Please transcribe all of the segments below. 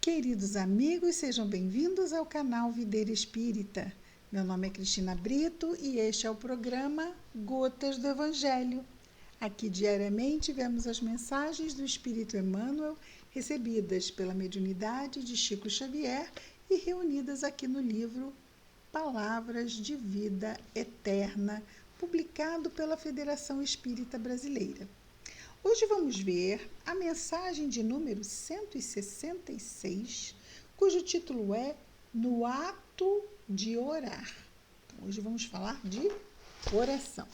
Queridos amigos, sejam bem-vindos ao canal Videira Espírita. Meu nome é Cristina Brito e este é o programa Gotas do Evangelho. Aqui diariamente vemos as mensagens do Espírito Emmanuel recebidas pela mediunidade de Chico Xavier e reunidas aqui no livro Palavras de Vida Eterna, publicado pela Federação Espírita Brasileira. Hoje vamos ver a mensagem de número 166, cujo título é No Ato de Orar. Então, hoje vamos falar de oração.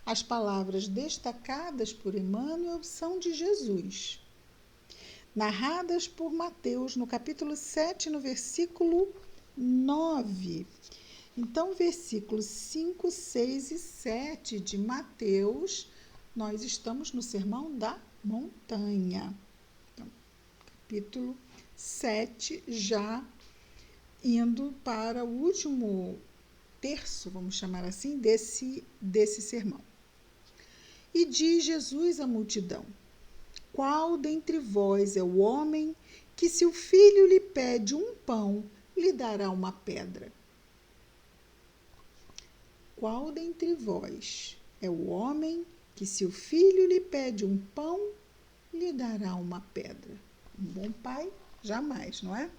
As palavras destacadas por Emmanuel são de Jesus, narradas por Mateus no capítulo 7, no versículo 9. Então, versículos 5, 6 e 7 de Mateus, nós estamos no Sermão da Montanha. Então, capítulo 7, já indo para o último terço, vamos chamar assim, desse sermão. E diz Jesus à multidão: qual dentre vós é o homem que, se o filho lhe pede um pão, lhe dará uma pedra? Qual dentre vós é o homem que, se o filho lhe pede um pão, lhe dará uma pedra? Um bom pai, jamais, não é?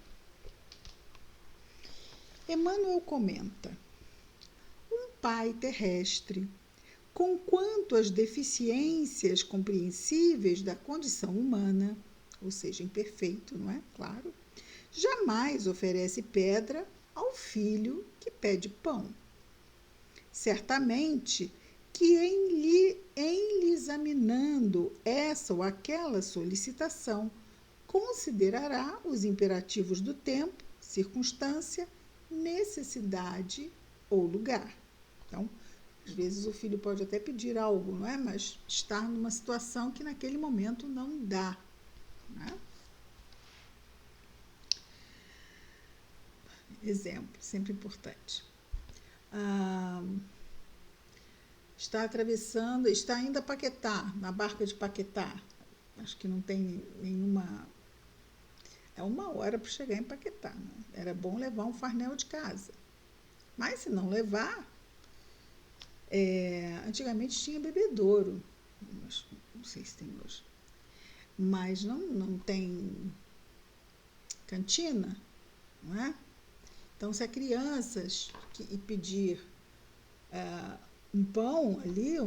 Emmanuel comenta: um pai terrestre, conquanto as deficiências compreensíveis da condição humana, ou seja, imperfeito, não é? Claro, jamais oferece pedra ao filho que pede pão. Certamente que em lhe examinando essa ou aquela solicitação, considerará os imperativos do tempo, circunstância, necessidade ou lugar. Então, às vezes o filho pode até pedir algo, não é? Mas está numa situação que naquele momento não dá, não é? Exemplo, sempre importante. Está atravessando, está indo a Paquetá, na barca de Paquetá. Acho que não tem nenhuma... É 1 hora para chegar em Paquetá, né? Era bom levar um farnel de casa. Mas se não levar... antigamente tinha bebedouro, não sei se tem hoje. Mas não tem cantina, não é? Então, se a criança pedir um pão ali,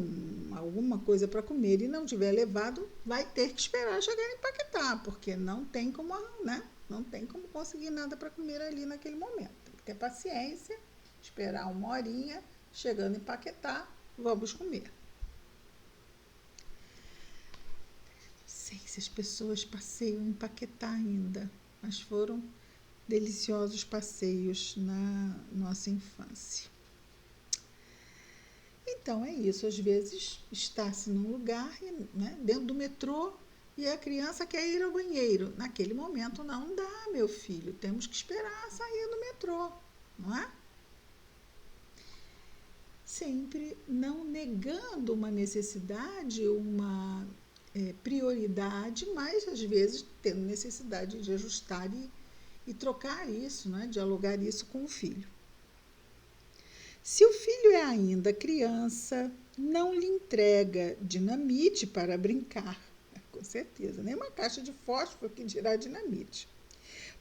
alguma coisa para comer e não tiver levado, vai ter que esperar chegar em Paquetá, porque não tem como, né? Não tem como conseguir nada para comer ali naquele momento. Tem que ter paciência, esperar 1 horinha, chegando em Paquetá, vamos comer. Não sei se as pessoas passeiam em Paquetá ainda, mas foram deliciosos passeios na nossa infância. Então, é isso. Às vezes, está-se num lugar, né, dentro do metrô, e a criança quer ir ao banheiro. Naquele momento, não dá, meu filho. Temos que esperar sair do metrô, não é? Sempre não negando uma necessidade, uma prioridade, mas, às vezes, tendo necessidade de ajustar e trocar isso, né, dialogar isso com o filho. Se o filho é ainda criança, não lhe entrega dinamite para brincar. Com certeza, nem uma caixa de fósforo que dirá dinamite.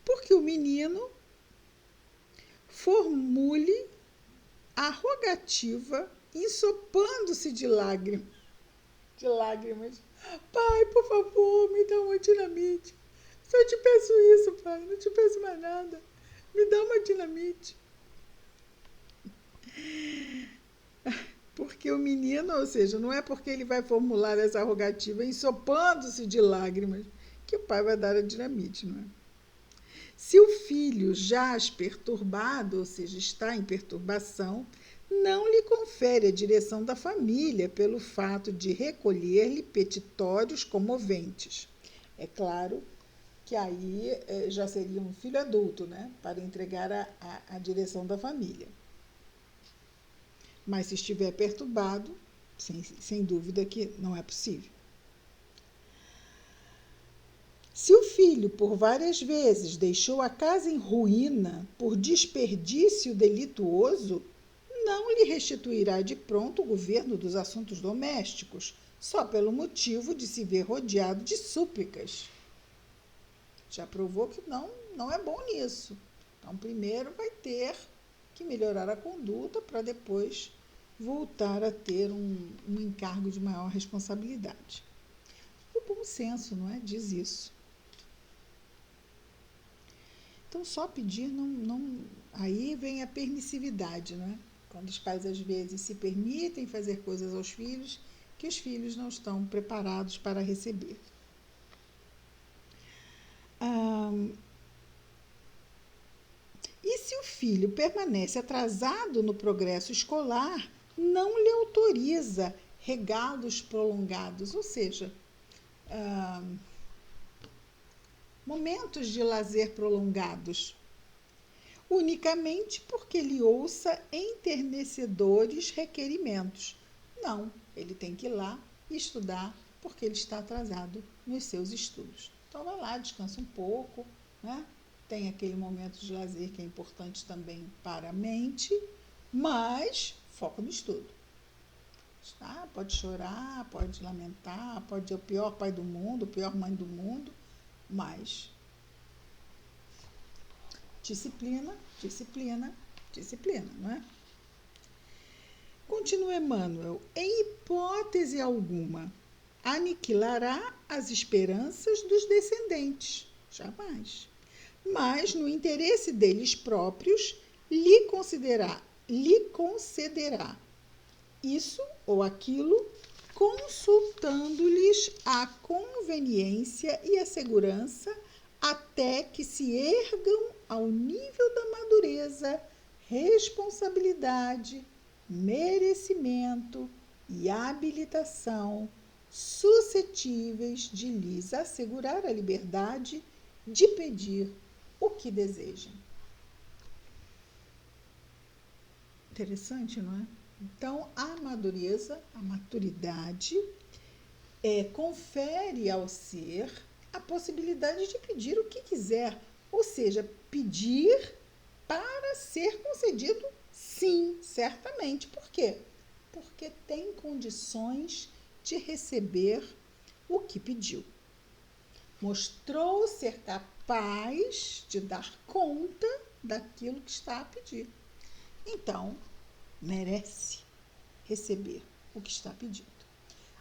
Porque o menino formule a rogativa, ensopando-se de lágrimas. Pai, por favor, me dá uma dinamite. Só te peço isso, pai, não te peço mais nada. Me dá uma dinamite. Porque o menino, ou seja, não é porque ele vai formular essa rogativa ensopando-se de lágrimas que o pai vai dar a dinamite, não é? Se o filho jaz perturbado, ou seja, está em perturbação, não lhe confere a direção da família pelo fato de recolher-lhe petitórios comoventes. É claro que aí já seria um filho adulto, né, para entregar a direção da família. Mas se estiver perturbado, sem dúvida que não é possível. Se o filho, por várias vezes, deixou a casa em ruína por desperdício delituoso, não lhe restituirá de pronto o governo dos assuntos domésticos, só pelo motivo de se ver rodeado de súplicas. Já provou que não é bom nisso. Então, primeiro vai ter que melhorar a conduta para depois voltar a ter um encargo de maior responsabilidade. O bom senso, não é? Diz isso. Então, só pedir não. Aí vem a permissividade, não é? Quando os pais, às vezes, se permitem fazer coisas aos filhos que os filhos não estão preparados para receber. E se o filho permanece atrasado no progresso escolar, não lhe autoriza regalos prolongados, ou seja, momentos de lazer prolongados, unicamente porque lhe ouça enternecedores requerimentos. Não, ele tem que ir lá estudar porque ele está atrasado nos seus estudos. Então, vai lá, descansa um pouco, né? Tem aquele momento de lazer que é importante também para a mente, mas foco no estudo. Tá? Pode chorar, pode lamentar, pode ser o pior pai do mundo, a pior mãe do mundo, mas disciplina, disciplina, disciplina, não é? Continua Emmanuel. Em hipótese alguma, aniquilará as esperanças dos descendentes. Jamais. Mas, no interesse deles próprios, lhe concederá isso ou aquilo, consultando-lhes a conveniência e a segurança até que se ergam ao nível da madureza, responsabilidade, merecimento e habilitação suscetíveis de lhes assegurar a liberdade de pedir o que desejam. Interessante, não é? Então, a maturidade, confere ao ser a possibilidade de pedir o que quiser, ou seja, pedir para ser concedido, sim, certamente. Por quê? Porque tem condições de receber o que pediu. Mostrou ser capaz de dar conta daquilo que está a pedir. Então, merece receber o que está pedindo.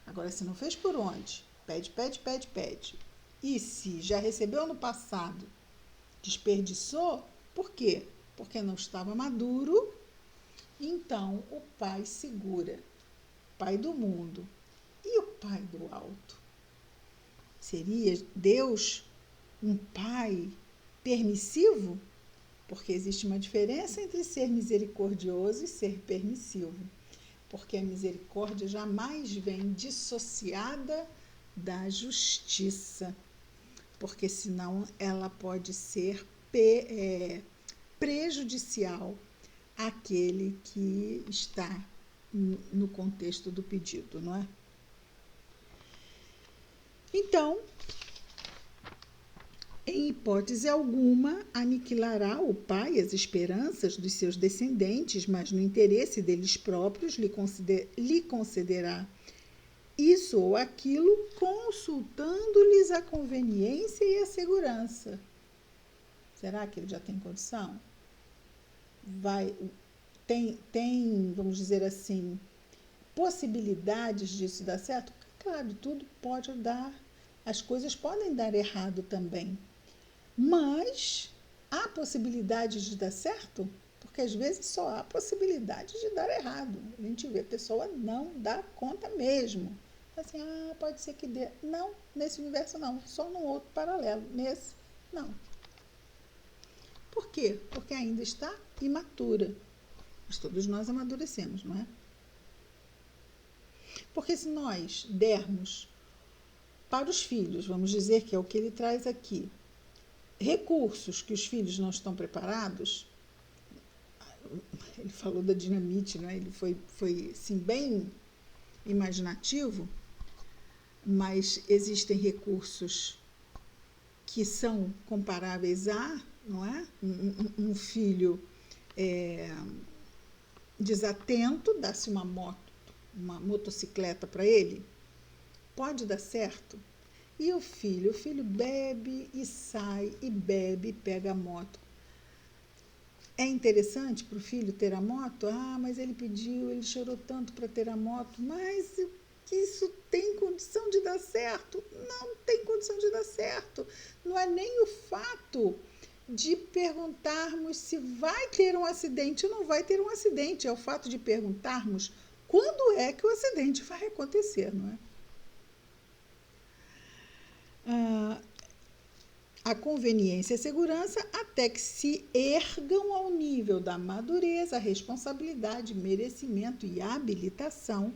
Agora, se não fez por onde, pede, pede, pede, pede. E se já recebeu no passado, desperdiçou, por quê? Porque não estava maduro. Então, o pai segura, pai do mundo e o pai do alto. Seria Deus um pai permissivo? Porque existe uma diferença entre ser misericordioso e ser permissivo. Porque a misericórdia jamais vem dissociada da justiça. Porque senão ela pode ser prejudicial àquele que está no contexto do pedido, não é? Então, em hipótese alguma, aniquilará o pai as esperanças dos seus descendentes, mas no interesse deles próprios lhe concederá isso ou aquilo, consultando-lhes a conveniência e a segurança. Será que ele já tem condição? Tem, vamos dizer assim, possibilidades disso dar certo? Claro, tudo pode dar, as coisas podem dar errado também. Mas há possibilidade de dar certo? Porque às vezes só há possibilidade de dar errado. A gente vê a pessoa não dá conta mesmo. Assim, pode ser que dê. Não, nesse universo não, só num outro paralelo. Nesse, não. Por quê? Porque ainda está imatura. Mas todos nós amadurecemos, não é? Porque se nós dermos para os filhos, vamos dizer que é o que ele traz aqui, recursos que os filhos não estão preparados, ele falou da dinamite, né? Ele foi assim, bem imaginativo, mas existem recursos que são comparáveis a, não é? Um filho desatento, dá-se uma motocicleta para ele, pode dar certo. E o filho bebe e sai, e bebe e pega a moto. É interessante para o filho ter a moto? Ah, mas ele pediu, ele chorou tanto para ter a moto, mas isso tem condição de dar certo? Não tem condição de dar certo. Não é nem o fato de perguntarmos se vai ter um acidente ou não vai ter um acidente, é o fato de perguntarmos quando é que o acidente vai acontecer, não é? A conveniência e a segurança até que se ergam ao nível da madureza, responsabilidade, merecimento e habilitação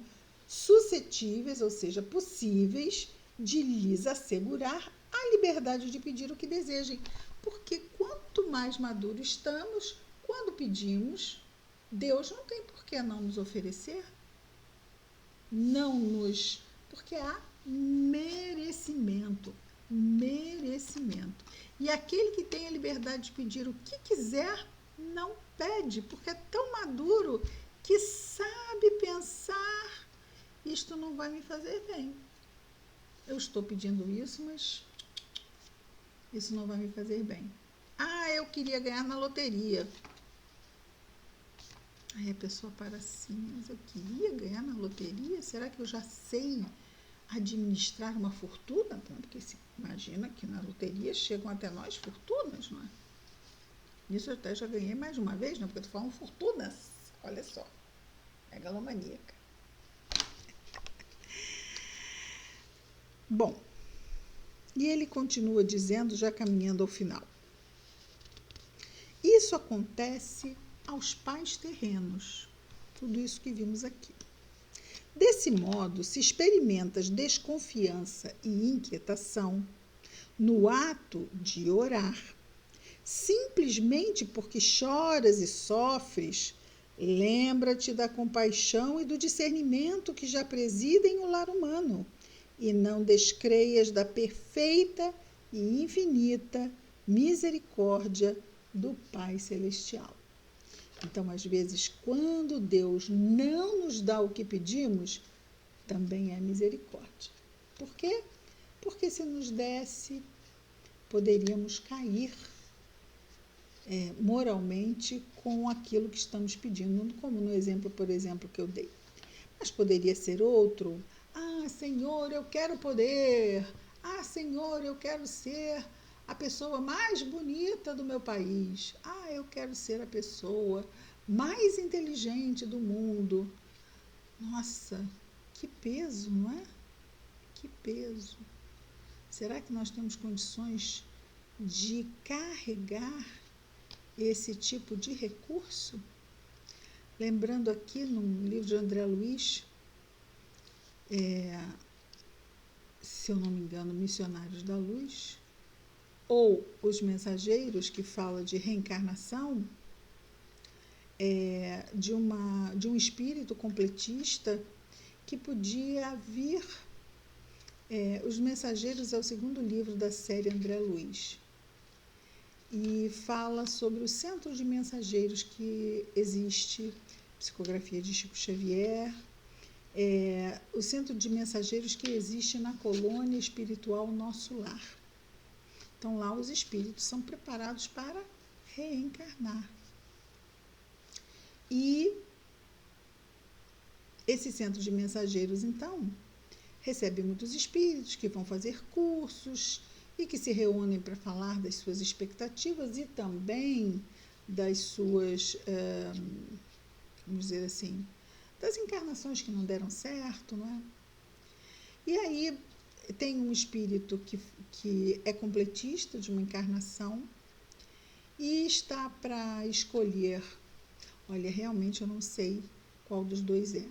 suscetíveis, ou seja, possíveis, de lhes assegurar a liberdade de pedir o que desejem. Porque quanto mais maduros estamos, quando pedimos, Deus não tem por que não nos oferecer. Porque há merecimento. E aquele que tem a liberdade de pedir o que quiser, não pede, porque é tão maduro que sabe pensar, isto não vai me fazer bem. Eu estou pedindo isso, mas isso não vai me fazer bem. Ah, eu queria ganhar na loteria. Aí a pessoa para assim, mas eu queria ganhar na loteria? Será que eu já sei administrar uma fortuna? Porque se imagina que na loteria chegam até nós fortunas, não é? Isso eu até já ganhei mais de uma vez, não? Porque eu estou falando fortunas. Olha só, megalomaníaca. Bom, e ele continua dizendo, já caminhando ao final. Isso acontece aos pais terrenos. Tudo isso que vimos aqui. Desse modo, se experimentas desconfiança e inquietação no ato de orar, simplesmente porque choras e sofres, lembra-te da compaixão e do discernimento que já presidem o lar humano, e não descreias da perfeita e infinita misericórdia do Pai Celestial. Então, às vezes, quando Deus não nos dá o que pedimos, também é misericórdia. Por quê? Porque se nos desse, poderíamos cair moralmente com aquilo que estamos pedindo, como no exemplo, por exemplo, que eu dei. Mas poderia ser outro. Ah, Senhor, eu quero poder. Ah, Senhor, eu quero ser a pessoa mais bonita do meu país. Ah, eu quero ser a pessoa mais inteligente do mundo. Nossa, que peso, não é? Que peso. Será que nós temos condições de carregar esse tipo de recurso? Lembrando aqui no livro de André Luiz, se eu não me engano, Missionários da Luz, ou Os Mensageiros, que fala de reencarnação, de um espírito completista que podia vir. Os Mensageiros é o segundo livro da série André Luiz. E fala sobre o centro de mensageiros que existe, psicografia de Chico Xavier, o centro de mensageiros que existe na colônia espiritual Nosso Lar. Então, lá os espíritos são preparados para reencarnar. E esse centro de mensageiros, então, recebe muitos espíritos que vão fazer cursos e que se reúnem para falar das suas expectativas e também das suas, vamos dizer assim, das encarnações que não deram certo, não é? E aí tem um espírito que é completista de uma encarnação e está para escolher, olha, realmente eu não sei qual dos dois é.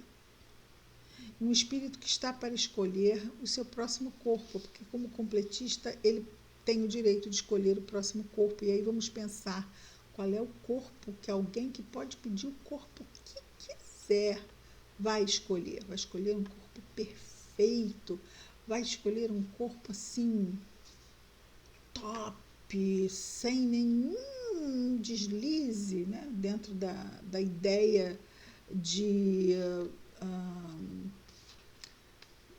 Um espírito que está para escolher o seu próximo corpo, porque como completista ele tem o direito de escolher o próximo corpo. E aí vamos pensar qual é o corpo que alguém que pode pedir o corpo que quiser vai escolher. Vai escolher um corpo perfeito, vai escolher um corpo assim top, sem nenhum deslize, né? Dentro da ideia de,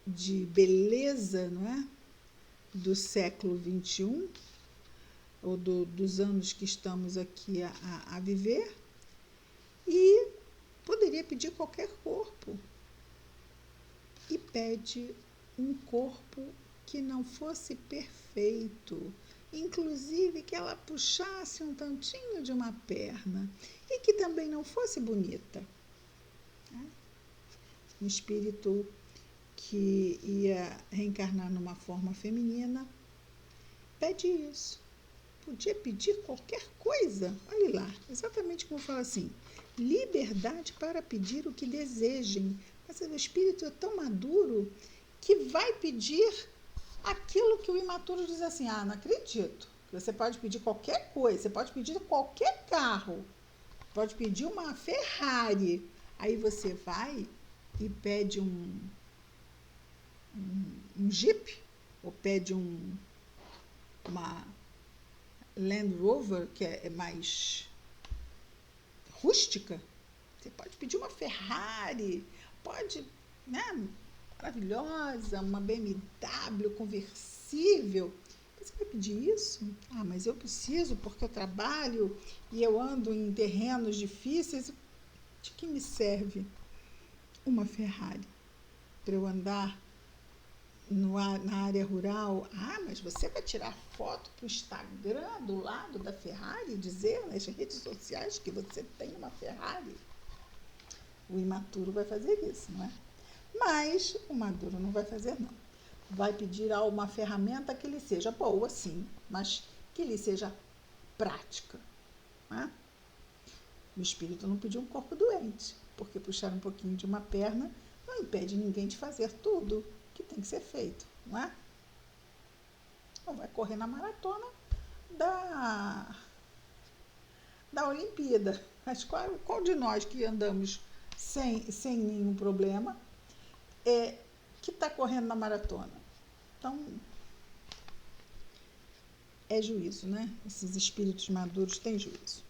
de beleza, não é? Do século XXI, ou dos anos que estamos aqui a viver, e poderia pedir qualquer corpo. E pede um corpo que não fosse perfeito, inclusive que ela puxasse um tantinho de uma perna e que também não fosse bonita. Um espírito que ia reencarnar numa forma feminina pede isso. Podia pedir qualquer coisa. Olha lá, exatamente como fala assim: liberdade para pedir o que desejem. Mas o espírito é tão maduro que vai pedir aquilo que o imaturo diz assim: ah, não acredito. Você pode pedir qualquer coisa, você pode pedir qualquer carro, pode pedir uma Ferrari. Aí você vai e pede um Jeep, ou pede uma Land Rover, que é mais rústica. Você pode pedir uma Ferrari, pode, né, maravilhosa, uma BMW conversível. Você vai pedir isso? Ah, mas eu preciso porque eu trabalho e eu ando em terrenos difíceis. De que me serve uma Ferrari? Para eu andar na área rural? Ah, mas você vai tirar foto para o Instagram do lado da Ferrari e dizer nas redes sociais que você tem uma Ferrari? O imaturo vai fazer isso, não é? Mas o maduro não vai fazer, não. Vai pedir a uma ferramenta que lhe seja boa, sim, mas que lhe seja prática. Não é? O espírito não pediu um corpo doente, porque puxar um pouquinho de uma perna não impede ninguém de fazer tudo que tem que ser feito, não é? Não vai correr na maratona da Olimpíada. Mas qual de nós que andamos sem nenhum problema que está correndo na maratona? Então, é juízo, né? Esses espíritos maduros têm juízo.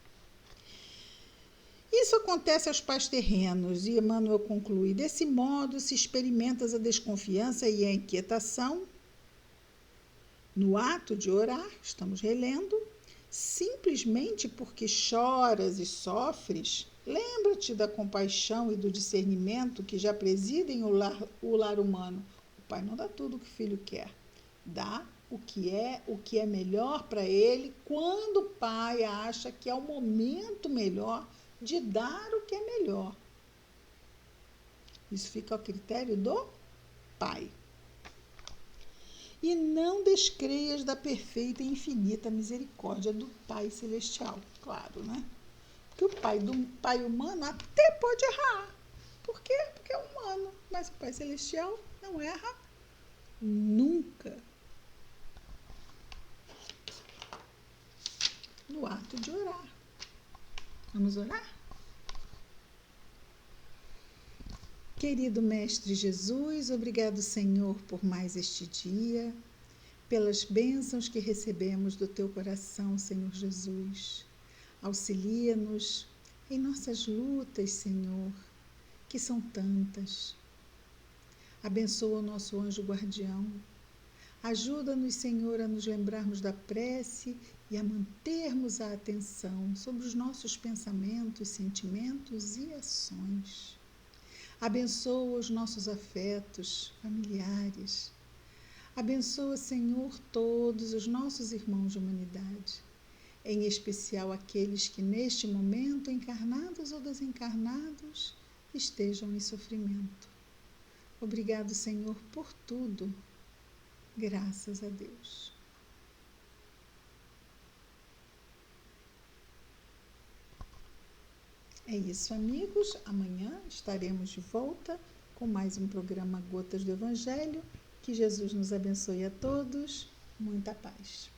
Isso acontece aos pais terrenos, e Emmanuel conclui: desse modo se experimenta a desconfiança e a inquietação no ato de orar, estamos relendo, simplesmente porque choras e sofres. Lembra-te da compaixão e do discernimento que já presidem o lar humano. O pai não dá tudo o que o filho quer, dá o que é melhor para ele, quando o pai acha que é o momento melhor de dar o que é melhor. Isso fica ao critério do pai. E não descreias da perfeita e infinita misericórdia do Pai Celestial. Claro, né? Porque o pai humano até pode errar. Por quê? Porque é humano. Mas o Pai Celestial não erra nunca. No ato de orar. Vamos orar? Querido Mestre Jesus, obrigado, Senhor, por mais este dia, pelas bênçãos que recebemos do Teu coração, Senhor Jesus. Auxilia-nos em nossas lutas, Senhor, que são tantas. Abençoa o nosso anjo guardião. Ajuda-nos, Senhor, a nos lembrarmos da prece e a mantermos a atenção sobre os nossos pensamentos, sentimentos e ações. Abençoa os nossos afetos familiares. Abençoa, Senhor, todos os nossos irmãos de humanidade, em especial aqueles que neste momento, encarnados ou desencarnados, estejam em sofrimento. Obrigado, Senhor, por tudo. Graças a Deus. É isso, amigos. Amanhã estaremos de volta com mais um programa Gotas do Evangelho. Que Jesus nos abençoe a todos. Muita paz.